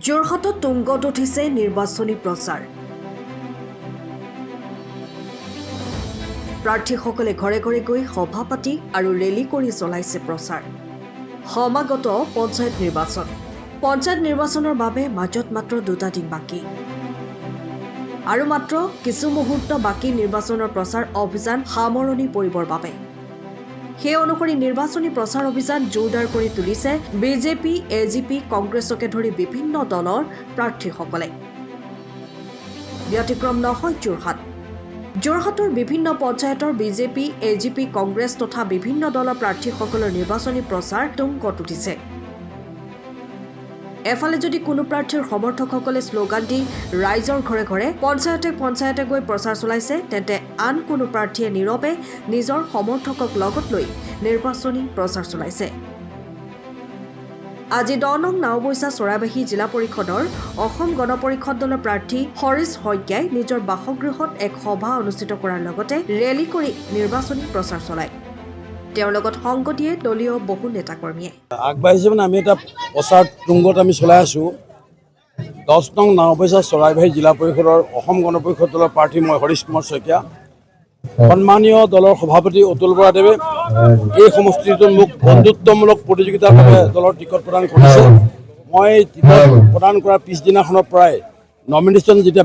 যোৰহাটত তুংগত উঠিছে নিৰ্বাচনী প্ৰচাৰ। প্ৰাৰ্থীসকলে ঘৰে ঘৰে গৈ সভা পাতি আৰু ৰেলী কৰি চলাইছে প্ৰচাৰ। সমাগত পঞ্চায়ত নিৰ্বাচনৰ বাবে মাজত মাত্ৰ 2টা দিন বাকী আৰু মাত্ৰ কিছু মুহূৰ্ত বাকী নিৰ্বাচনৰ প্ৰচাৰ অভিযান সামৰণি পৰিবৰ বাবে। সেই অনুসৰি নিৰ্বাচনী প্ৰচাৰ অভিযান জোৰদাৰ কৰি তুলিছে বিজেপি, এজিপি, কংগ্ৰেছকে ধৰি বিভিন্ন দলৰ প্ৰাৰ্থীসকলে। ব্যতিক্ৰম নহয় যোৰহাটৰ বিভিন্ন পঞ্চায়তৰ বিজেপি, এজিপি, কংগ্ৰেছ তথা বিভিন্ন দলৰ প্ৰাৰ্থীসকলৰ নিৰ্বাচনী প্ৰচাৰ তুংগত উঠিছে। এফালে যদি কোনো প্ৰাৰ্থীৰ সমৰ্থকসকলে শ্লোগান দি ৰাইজৰ ঘৰে ঘৰে পঞ্চায়তে গৈ প্ৰচাৰ চলাইছে, তেন্তে আন কোনো প্ৰাৰ্থীয়ে নীৰৱে নিজৰ সমৰ্থকক লগত লৈ নিৰ্বাচনী প্ৰচাৰ চলাইছে। আজি 10 নং নাওবৈচা চৰাইবাহী জিলা পৰিষদৰ অসম গণ পৰিষদ দলৰ প্ৰাৰ্থী হৰিশ শইকীয়াই নিজৰ বাসগৃহত এক সভা অনুষ্ঠিত কৰাৰ লগতে ৰেলী কৰি নিৰ্বাচনী প্ৰচাৰ চলায়। তেওঁৰ লগত সংগ দিয়ে দলীয় বহু নেতাকৰ্মীয়ে। আগবাঢ়িছে মানে আমি এটা প্ৰচাৰ তুংগত আমি চলাই আছোঁ। 10 নং নাওবৈচা চৰাইবাহী জিলা পৰিষদৰ অসম গণ পৰিষদ দলৰ প্ৰাৰ্থী মই হৰিশ কুমাৰ শইকীয়া। সন্মানীয় দলৰ সভাপতি অতুল বৰাদেৱে এই সমষ্টিটোত মোক বন্ধুত্বমূলক প্ৰতিযোগিতাৰ বাবে দলৰ টিকট প্ৰদান কৰিছে। মই টিকট প্ৰদান কৰাৰ পিছদিনাখনৰ পৰাই নমিনেশ্যন যেতিয়া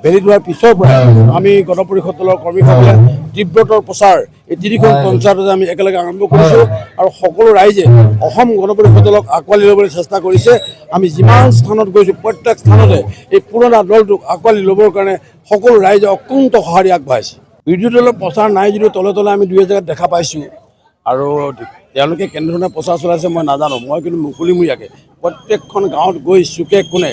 ভেলিড হোৱাৰ পিছৰ পৰাই আমি গণ পৰিষদ দলৰ কৰ্মীসকলে তীব্ৰতৰ প্ৰচাৰ এই 3খন পঞ্চায়ততে আমি একেলগে আৰম্ভ কৰিছোঁ আৰু সকলো ৰাইজে অসম গণ পৰিষদ দলক আঁকোৱালি ল'বলৈ চেষ্টা কৰিছে। আমি যিমান স্থানত গৈছোঁ প্ৰত্যেক স্থানতে এই পুৰণা দলটোক আঁকোৱালি ল'বৰ কাৰণে সকলো ৰাইজে অকুণ্ঠ সঁহাৰি আগবঢ়াইছে। বিৰোধী দলৰ প্ৰচাৰ নাই যদিও তলে তলে আমি 2 জেগাত দেখা পাইছোঁ আৰু তেওঁলোকে কেনেধৰণে প্ৰচাৰ চলাইছে মই নাজানো। মই কিন্তু মুকলিমূৰীয়াকৈ প্ৰত্যেকখন গাঁৱত গৈ চুকে কোণে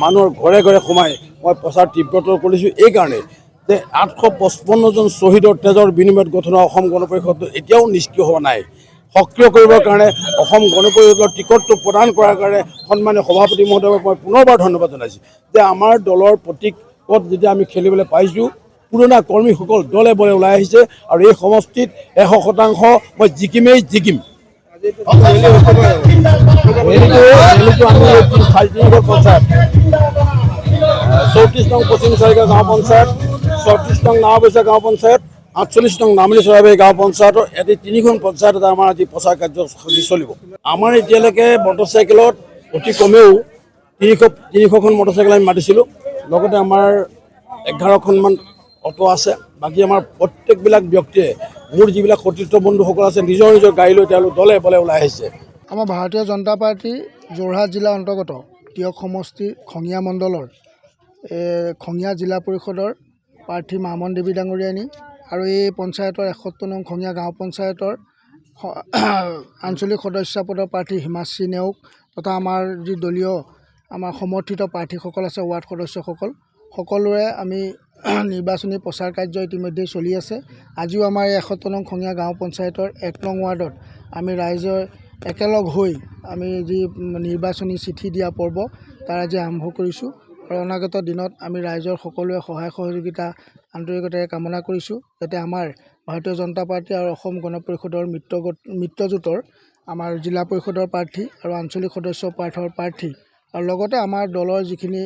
মানুহৰ ঘৰে ঘৰে সোমাই মই প্ৰচাৰ তীব্ৰতৰ কৰিছোঁ। এইকাৰণে যে 855জন শ্বহীদৰ তেজৰ বিনিময়ত গঠন অসম গণ পৰিষদ এতিয়াও নিষ্ক্ৰিয় হোৱা নাই। সক্ৰিয় কৰিবৰ কাৰণে অসম গণ পৰিষদৰ টিকটটো প্ৰদান কৰাৰ কাৰণে সন্মানীয় সভাপতি মহোদয়ক মই পুনৰবাৰ ধন্যবাদ জনাইছোঁ যে আমাৰ দলৰ প্ৰতীকত যেতিয়া আমি খেলিবলৈ পাইছোঁ, পুৰণা কৰ্মীসকল দলে বলে ওলাই আহিছে আৰু এই সমষ্টিত 100% মই জিকিমেই জিকিম। পঞ্চায়ত 34 নং পশ্চিম চাৰিগাঁও গাঁও পঞ্চায়ত, 34 নং নাওবৈচা গাঁও পঞ্চায়ত, 48 নং নামনি চৰাইবাহী গাঁও পঞ্চায়তৰ এটি 3খন পঞ্চায়তত আমাৰ আজি প্ৰচাৰ কাৰ্যসূচী চলিব। আমাৰ এতিয়ালৈকে মটৰচাইকেলত অতি কমেও 300খন মটৰচাইকেল আমি মাতিছিলোঁ। লগতে আমাৰ 11খনমান অটো আছে। বাকী আমাৰ প্ৰত্যেকবিলাক ব্যক্তিয়ে মোৰ যিবিলাক সতীৰ্থ বন্ধুসকল আছে নিজৰ নিজৰ গাড়ী লৈ তেওঁলোক দলে বলে ওলাই আহিছে। আমাৰ ভাৰতীয় জনতা পাৰ্টি যোৰহাট জিলাৰ অন্তৰ্গত তিয়ক সমষ্টি খঙিয়া মণ্ডলৰ খঙিয়া জিলা পৰিষদৰ প্ৰাৰ্থী মামন দেৱী ডাঙৰীয়ানী আৰু এই পঞ্চায়তৰ 71 নং খঙিয়া গাঁও পঞ্চায়তৰ আঞ্চলিক সদস্য পদৰ প্ৰাৰ্থী হিমাশ্ৰী নেওগ তথা আমাৰ যি দলীয় আমাৰ সমৰ্থিত প্ৰাৰ্থীসকল আছে, ৱাৰ্ড সদস্যসকল সকলোৰে আমি নিৰ্বাচনী প্ৰচাৰ কাৰ্য ইতিমধ্যে চলি আছে। আজিও আমাৰ 71 নং খঙিয়া গাঁও পঞ্চায়তৰ 1 নং ৱাৰ্ডত আমি ৰাইজৰ একেলগ হৈ আমি যি নিৰ্বাচনী চিঠি দিয়া পৰ্ব তাৰ আজি আৰম্ভ কৰিছোঁ আৰু অনাগত দিনত আমি ৰাইজৰ সকলোৱে সহায় সহযোগিতা আন্তৰিকতাৰে কামনা কৰিছোঁ যাতে আমাৰ ভাৰতীয় জনতা পাৰ্টি আৰু অসম গণ পৰিষদৰ মিত্ৰজোঁটৰ আমাৰ জিলা পৰিষদৰ প্ৰাৰ্থী আৰু আঞ্চলিক সদস্য প্ৰাৰ্থী আৰু লগতে আমাৰ দলৰ যিখিনি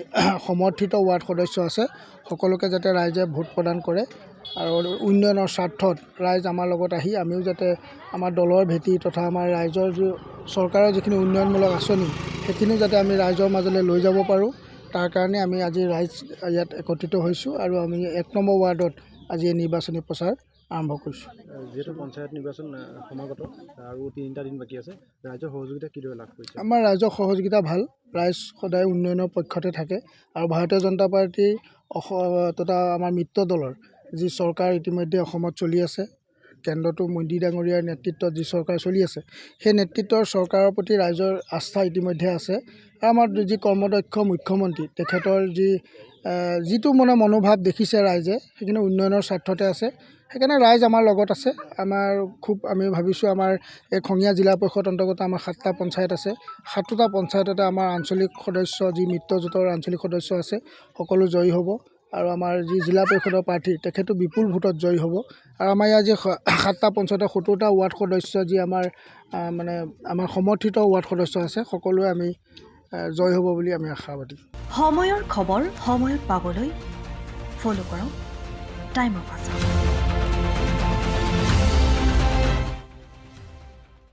সমৰ্থিত ৱাৰ্ড সদস্য আছে সকলোকে যাতে ৰাইজে ভোট প্ৰদান কৰে আৰু উন্নয়নৰ স্বাৰ্থত ৰাইজ আমাৰ লগত আহি আমিও যাতে আমাৰ দলৰ ভেটি তথা আমাৰ ৰাইজৰ যি চৰকাৰৰ যিখিনি উন্নয়নমূলক আঁচনি সেইখিনিও যাতে আমি ৰাইজৰ মাজলৈ লৈ যাব পাৰোঁ, তাৰ কাৰণে আমি আজি ৰাইজ ইয়াত একত্ৰিত হৈছোঁ আৰু আমি 1 নম্বৰ ৱাৰ্ডত আজি এই নিৰ্বাচনী প্ৰচাৰ আৰম্ভ কৰিছোঁ। যিহেতু পঞ্চায়ত নিৰ্বাচন সমাগত আৰু 3টা দিন বাকী আছে, ৰাইজৰ সহযোগিতা কিদৰে লাভ কৰিছে? আমাৰ ৰাইজৰ সহযোগিতা ভাল। ৰাইজ সদায় উন্নয়নৰ পক্ষতে থাকে আৰু ভাৰতীয় জনতা পাৰ্টীৰ তথা আমাৰ মিত্ৰ দলৰ যি চৰকাৰ ইতিমধ্যে অসমত চলি আছে, কেন্দ্ৰটো মোদী ডাঙৰীয়াৰ নেতৃত্বত যি চৰকাৰ চলি আছে, সেই নেতৃত্বৰ চৰকাৰৰ প্ৰতি ৰাইজৰ আস্থা ইতিমধ্যে আছে। আৰু আমাৰ যি কৰ্মদক্ষ মুখ্যমন্ত্ৰী তেখেতৰ যিটো মনোভাৱ দেখিছে ৰাইজে সেইখিনি উন্নয়নৰ স্বাৰ্থতে আছে। সেইকাৰণে ৰাইজ আমাৰ লগত আছে। আমি ভাবিছোঁ আমাৰ এই খঙিয়া জিলা পৰিষদ অন্তৰ্গত আমাৰ 7টা পঞ্চায়ত আছে। 7টা পঞ্চায়ততে আমাৰ আঞ্চলিক সদস্য যি মিত্ৰজোঁটৰ আঞ্চলিক সদস্য আছে সকলো জয়ী হ'ব আৰু আমাৰ যি জিলা পৰিষদৰ প্ৰাৰ্থী তেখেতো বিপুল ভোটত জয়ী হ'ব। আৰু আমাৰ ইয়াৰ যি 7টা পঞ্চায়তৰ 70টা ৱাৰ্ড সদস্য যি আমাৰ সমৰ্থিত ৱাৰ্ড সদস্য আছে সকলোৱে আমি জয় হ'ব বুলি আমি আশাবাদী। সময়ৰ খবৰ সময়ত পাবলৈ ফ'ল' কৰক টাইম অফ আছাম।